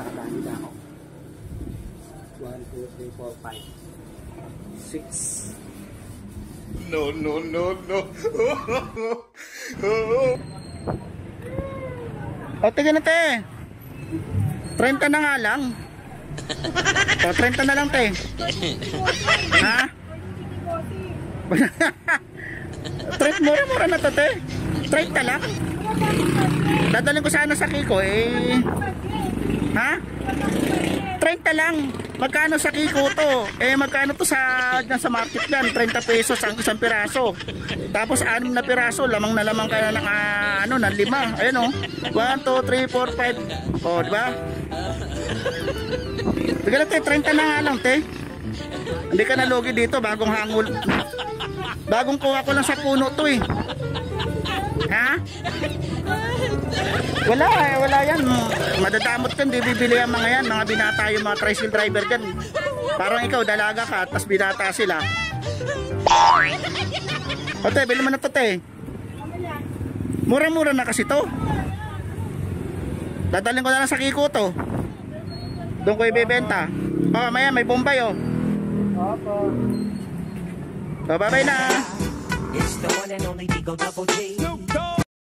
Nakadami na ako. 1, 2, 3, 4, 5, 6. No. O, tignan na, te. 30 na nga lang. O, 30 na lang, te. Ha? Mura-mura na to, te. 30 lang. Dadalhin ko sana sa Kiko, eh. Ha? 30 lang. Magkano sa Kiko to? Eh, magkano to sa market yan? 30 pesos ang isang piraso. Tapos 6 na piraso, lamang na lamang ka na ng 5. Ayun, oh. 1, 2, 3, 4, 5. Oh, di ba? Bigla, te, 30 na nga lang, te. Hindi ka nalugi dito, bagong hangul. Bagong kuha ko lang sa puno to, eh. Ha? Wala yan. Madadamot ka, hindi bibili ang mga yan. Mga binata yung mga tricycle driver dyan. Parang ikaw, dalaga ka, tapos binata sila. O, te, bili mo na to, te. Mura-mura na kasi to. Dadalhin ko na lang sa Kiko to. Doon ko ibebenta. O, maya, may Bombay, o. So, bye-bye na. It's the one and only Digo Double G.